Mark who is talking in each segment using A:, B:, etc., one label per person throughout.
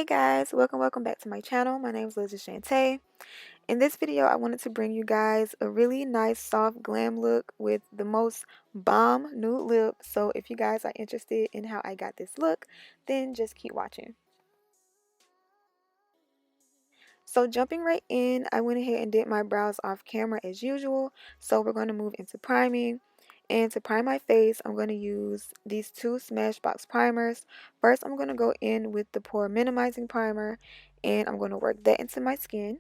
A: Hey guys, welcome back to my channel. My name is Alaysia Chantae. In this video, I wanted to bring you guys a really nice soft glam look with the most bomb nude lip. So if you guys are interested in how I got this look, then just keep watching. So jumping right in, I went ahead and did my brows off camera as usual. So we're going to move into priming. And to prime my face, I'm going to use these two Smashbox primers. First, I'm going to go in with the pore minimizing primer, and I'm going to work that into my skin.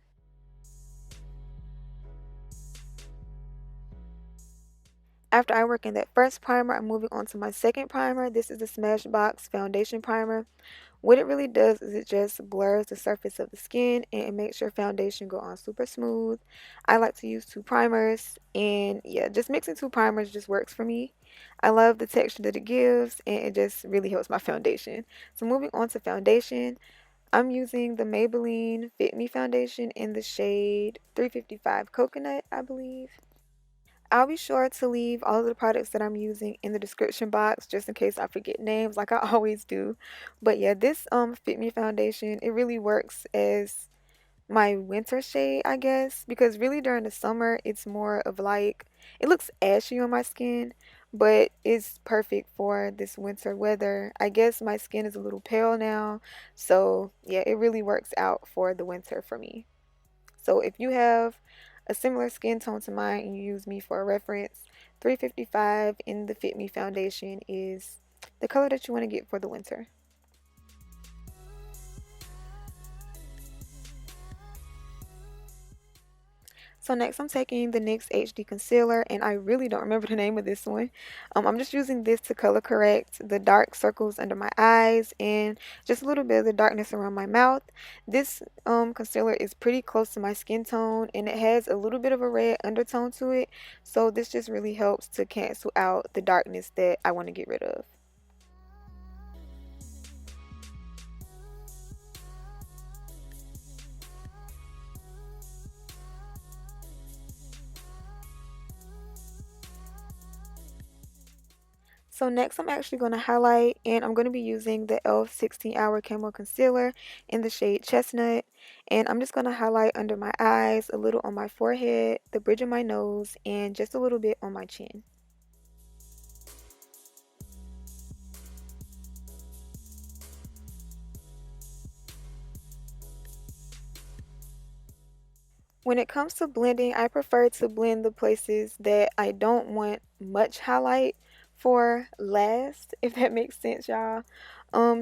A: After I work in that first primer, I'm moving on to my second primer. This is the Smashbox foundation primer. What it really does is it just blurs the surface of the skin and it makes your foundation go on super smooth. I like to use two primers, and yeah, just mixing two primers just works for me. I love the texture that it gives and it just really helps my foundation. So moving on to foundation, I'm using the Maybelline Fit Me foundation in the shade 355 Coconut, I believe. I'll be sure to leave all of the products that I'm using in the description box just in case I forget names like I always do. But yeah, this Fit Me foundation, it really works as my winter shade, I guess, because really during the summer it's more of like it looks ashy on my skin, but it's perfect for this winter weather. I guess my skin is a little pale now, so yeah, it really works out for the winter for me. So if you have a similar skin tone to mine and you use me for a reference, 355 in the Fit Me foundation is the color that you want to get for the winter. So next I'm taking the NYX HD concealer, and I really don't remember the name of this one. I'm just using this to color correct the dark circles under my eyes and just a little bit of the darkness around my mouth. This concealer is pretty close to my skin tone and it has a little bit of a red undertone to it. So this just really helps to cancel out the darkness that I want to get rid of. So next I'm actually going to highlight, and I'm going to be using the e.l.f. 16 Hour Camo Concealer in the shade Chestnut. And I'm just going to highlight under my eyes, a little on my forehead, the bridge of my nose, and just a little bit on my chin. When it comes to blending, I prefer to blend the places that I don't want much highlight for last, if that makes sense, y'all.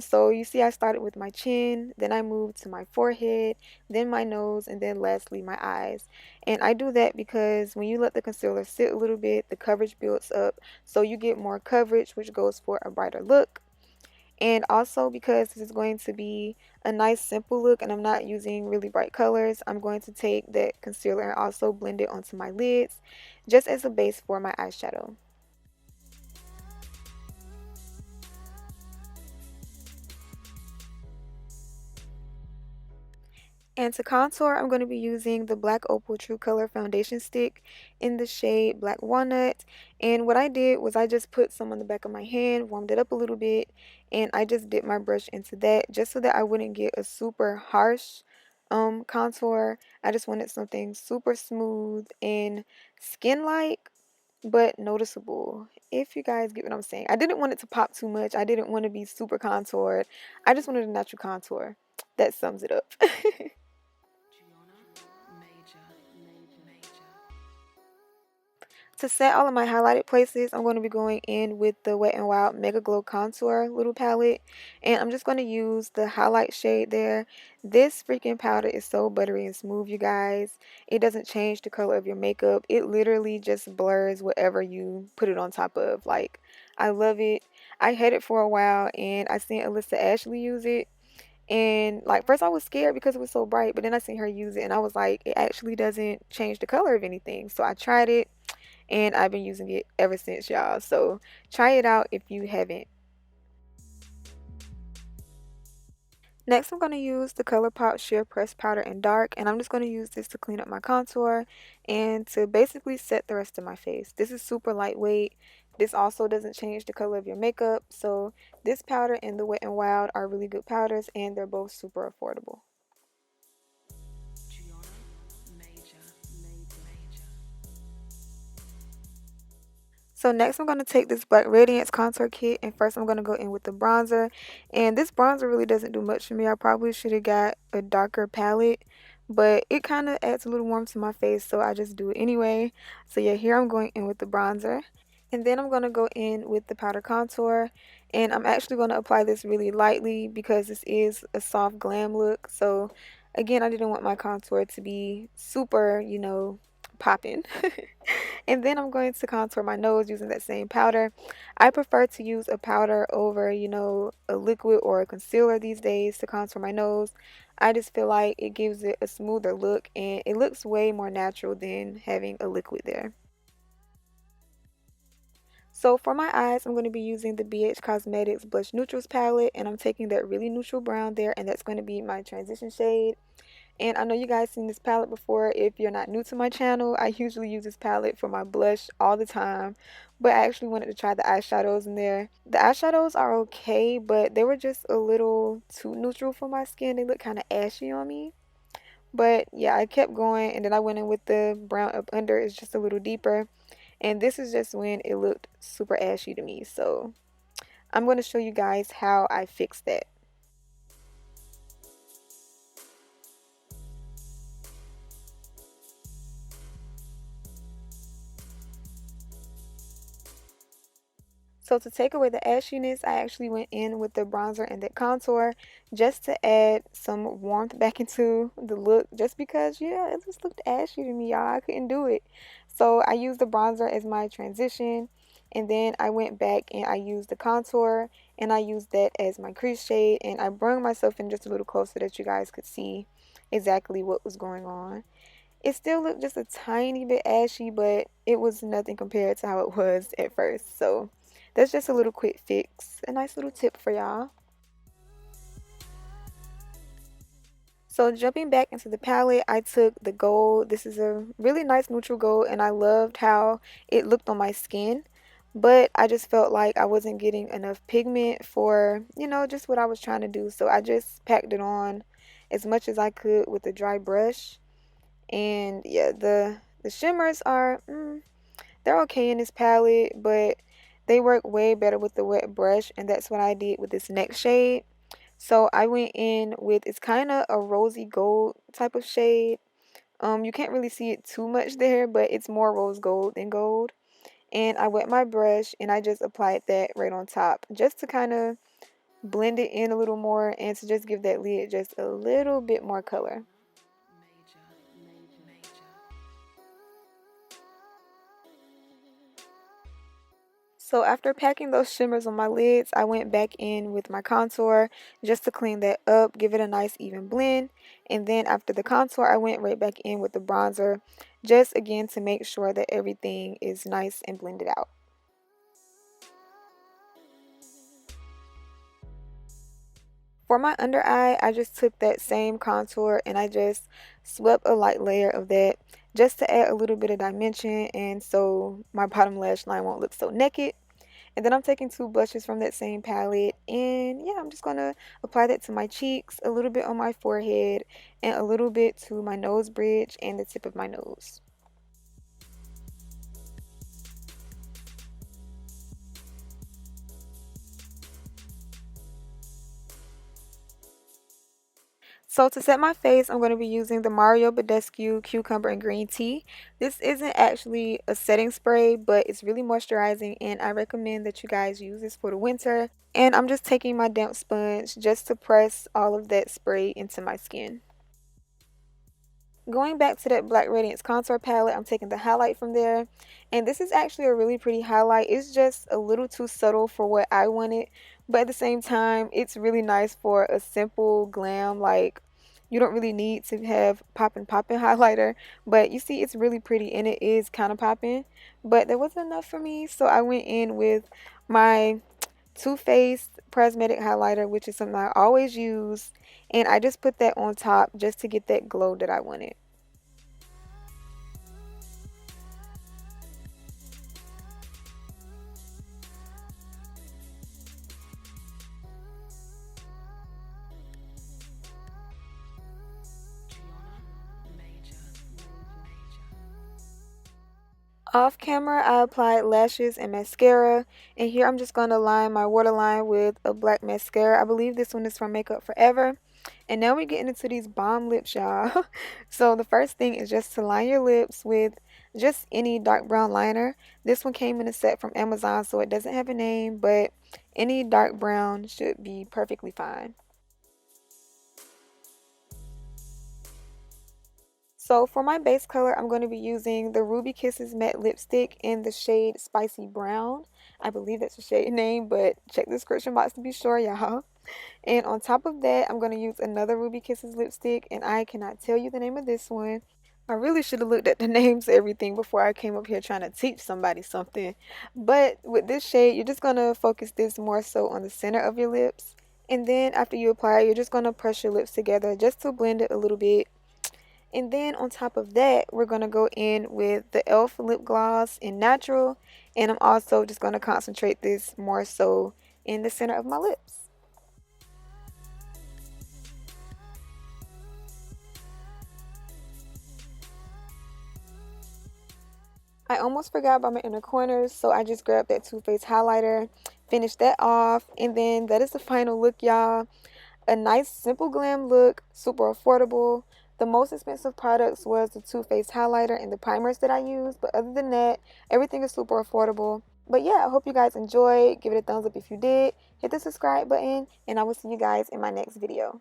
A: So you see I started with my chin, then I moved to my forehead, then my nose, and then lastly my eyes. And I do that because when you let the concealer sit a little bit, the coverage builds up, so you get more coverage, which goes for a brighter look. And also because this is going to be a nice simple look and I'm not using really bright colors, I'm going to take that concealer and also blend it onto my lids just as a base for my eyeshadow. And to contour, I'm going to be using the Black Opal True Color Foundation Stick in the shade Black Walnut. And what I did was I just put some on the back of my hand, warmed it up a little bit, and I just dipped my brush into that just so that I wouldn't get a super harsh contour. I just wanted something super smooth and skin-like, but noticeable, if you guys get what I'm saying. I didn't want it to pop too much. I didn't want to be super contoured. I just wanted a natural contour. That sums it up. To set all of my highlighted places, I'm going to be going in with the Wet n Wild Megaglo Contour little palette. And I'm just going to use the highlight shade there. This freaking powder is so buttery and smooth, you guys. It doesn't change the color of your makeup. It literally just blurs whatever you put it on top of. Like, I love it. I had it for a while and I seen Alyssa Ashley use it. And like first I was scared because it was so bright, but then I seen her use it and I was like, it actually doesn't change the color of anything. So I tried it and I've been using it ever since, y'all. So try it out if you haven't. Next, I'm going to use the ColourPop Sheer Pressed Powder in Dark, and I'm just going to use this to clean up my contour and to basically set the rest of my face. This is super lightweight. This also doesn't change the color of your makeup. So this powder and the Wet n Wild are really good powders, and they're both super affordable. So next I'm going to take this Black Radiance contour kit, and first I'm going to go in with the bronzer. And this bronzer really doesn't do much for me. I probably should have got a darker palette, but it kind of adds a little warmth to my face, so I just do it anyway. So yeah, here I'm going in with the bronzer. And then I'm going to go in with the powder contour, and I'm actually going to apply this really lightly because this is a soft glam look. So again, I didn't want my contour to be super, popping. And then I'm going to contour my nose using that same powder. I prefer to use a powder over, a liquid or a concealer these days to contour my nose. I just feel like it gives it a smoother look, and it looks way more natural than having a liquid there. So for my eyes, I'm going to be using the BH Cosmetics Blush Neutrals palette, and I'm taking that really neutral brown there, and that's going to be my transition shade. And I know you guys seen this palette before. If you're not new to my channel, I usually use this palette for my blush all the time. But I actually wanted to try the eyeshadows in there. The eyeshadows are okay, but they were just a little too neutral for my skin. They look kind of ashy on me. But yeah, I kept going, and then I went in with the brown up under. It's just a little deeper. And this is just when it looked super ashy to me. So I'm going to show you guys how I fixed that. So to take away the ashiness, I actually went in with the bronzer and the contour just to add some warmth back into the look, just because, yeah, it just looked ashy to me, y'all. I couldn't do it. So I used the bronzer as my transition, and then I went back and I used the contour, and I used that as my crease shade, and I brought myself in just a little closer that you guys could see exactly what was going on. It still looked just a tiny bit ashy, but it was nothing compared to how it was at first. So that's just a little quick fix, a nice little tip for y'all. So jumping back into the palette, I took the gold. This is a really nice neutral gold, and I loved how it looked on my skin. But I just felt like I wasn't getting enough pigment for, just what I was trying to do. So I just packed it on as much as I could with a dry brush. And yeah, the shimmers are they're okay in this palette, but they work way better with the wet brush, and that's what I did with this next shade. So I went in with, it's kind of a rosy gold type of shade. You can't really see it too much there, but it's more rose gold than gold. And I wet my brush and I just applied that right on top just to kind of blend it in a little more and to just give that lid just a little bit more color. So after packing those shimmers on my lids, I went back in with my contour just to clean that up, give it a nice even blend. And then after the contour, I went right back in with the bronzer, just again to make sure that everything is nice and blended out. For my under eye, I just took that same contour and I just swept a light layer of that just to add a little bit of dimension, and so my bottom lash line won't look so naked. And then I'm taking two blushes from that same palette, and yeah, I'm just going to apply that to my cheeks, a little bit on my forehead, and a little bit to my nose bridge and the tip of my nose. So to set my face, I'm going to be using the Mario Badescu Cucumber and Green Tea. This isn't actually a setting spray, but it's really moisturizing, and I recommend that you guys use this for the winter. And I'm just taking my damp sponge just to press all of that spray into my skin. Going back to that Black Radiance contour palette, I'm taking the highlight from there. And this is actually a really pretty highlight. It's just a little too subtle for what I wanted. But at the same time, it's really nice for a simple glam. Like, you don't really need to have poppin' highlighter. But you see, it's really pretty and it is kind of popping. But that wasn't enough for me. So I went in with my Too Faced Prismatic highlighter, which is something I always use. And I just put that on top just to get that glow that I wanted. Off camera, I applied lashes and mascara, and here I'm just going to line my waterline with a black mascara. I believe this one is from Makeup Forever. And now we're getting into these bomb lips, y'all. So the first thing is just to line your lips with just any dark brown liner. This one came in a set from Amazon, so it doesn't have a name, but any dark brown should be perfectly fine. So for my base color, I'm going to be using the Ruby Kisses matte lipstick in the shade Spicy Brown. I believe that's the shade name, but check the description box to be sure, y'all. And on top of that, I'm going to use another Ruby Kisses lipstick, and I cannot tell you the name of this one. I really should have looked at the names of everything before I came up here trying to teach somebody something. But with this shade, you're just going to focus this more so on the center of your lips. And then after you apply it, you're just going to press your lips together just to blend it a little bit. And then on top of that, we're going to go in with the e.l.f. lip gloss in natural. And I'm also just going to concentrate this more so in the center of my lips. I almost forgot about my inner corners, so I just grabbed that Too Faced highlighter, finished that off, and then that is the final look, y'all. A nice, simple glam look, super affordable. The most expensive products was the Too Faced highlighter and the primers that I used, but other than that, everything is super affordable. But yeah, I hope you guys enjoyed. Give it a thumbs up if you did. Hit the subscribe button, and I will see you guys in my next video.